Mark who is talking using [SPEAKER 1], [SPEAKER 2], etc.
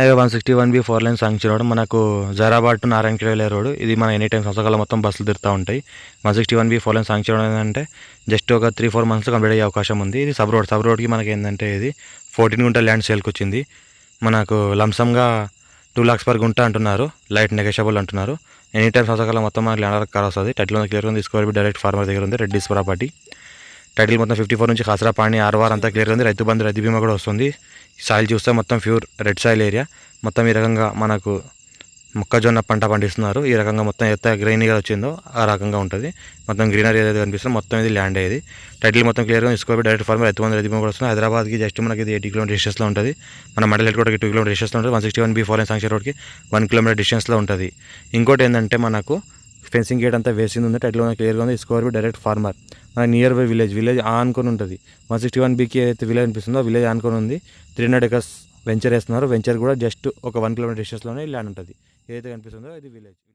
[SPEAKER 1] 161B 4 line sanction road మనకు Zaheerabad to Narayankhed వెళ్ళే road. ఇది మన ఎనీ టైం సంవత్సరాల మొత్తం బస్సులు తిరుగుతూ ఉంటాయి. 161B 4 లైన్ శాంక్షన్ రోడ్ ఏంటంటే జస్ట్ ఒక 3-4 మంత్స్ కంప్లీట్ అయ్యే అవకాశం ఉంది. ఇది సబ్ రోడ్కి మనకి ఏంటంటే ఇది 14 గుంట ల్యాండ్ సేల్కి వచ్చింది. మనకు లంసంగా 2 lakhs per గుంట అంటున్నారు. లైట్ నెగోషియబుల్ అంటున్నారు. ఎనీ టైం సంవత్సరాల మొత్తం మనకి ల్యాండ్ కార్ వస్తుంది. టైటిల్ క్లియర్గా తీసుకోవాలి. డైరెక్ట్ ఫార్మర్ దగ్గర ఉంది. రెడ్డిస్ ప్రాపర్టీ టైటిల్ మొత్తం 54 నుంచి ఖాసరా పాణి ఆర్వార్ అంతా క్లియర్గా ఉంది. రైతు బంధు రైతు బీమా కూడా వస్తుంది. సాయిల్ చూస్తే మొత్తం ప్యూర్ రెడ్ సాయిల్ ఏరియా. మొత్తం ఈ రకంగా మనకు మొక్కజొన్న పంట పండిస్తున్నారు. ఈ రకంగా మొత్తం ఎంత గ్రీనరీగా వచ్చిందో ఆ రకంగా ఉంటుంది. మొత్తం గ్రీనరీ ఏదైతే కనిపిస్తుందో మొత్తం ఇది ల్యాండ్ అయ్యేది. టైటిల్ మొత్తం క్లియర్గా తీసుకోవాలి. డైరెక్ట్ ఫార్మర్ రైతు బంధు రైతు బీమా కూడా వస్తుంది. హైదరాబాద్కి జస్ట్ మనకి ఇది 80 km డిస్టెన్స్లో ఉంటుంది. మన మండలి హెడ్ క్వార్టర్కి 2 km డిస్టెన్స్లో ఉంటుంది. 161B 4 లైన్ శాంక్షన్ రోడ్కి 1 km డిస్టెన్స్లో ఉంటుంది. ఇంకోటి ఏంటంటే మనకు ఫెన్సింగ్ గేట్ అంతా వేసింది ఉంది. టైటిల్ క్లియర్గా ఉంది. తీసుకోవాలి. డైరెక్ట్ ఫార్మర్ మన నియర్ బై విలేజ్ ఆనుకొని ఉంటుంది. 161Bకి ఏదైతే విలేజ్ అనిపిస్తుందో ఆ విలేజ్ ఆనుకొని ఉంది. 300 acres వెంచర్ వేస్తున్నారు. వెంచర్ కూడా జస్ట్ ఒక 1 km డిస్టెన్స్లోనే ల్యాండ్ ఉంటుంది. ఏదైతే కనిపిస్తుందో ఇది విలేజ్.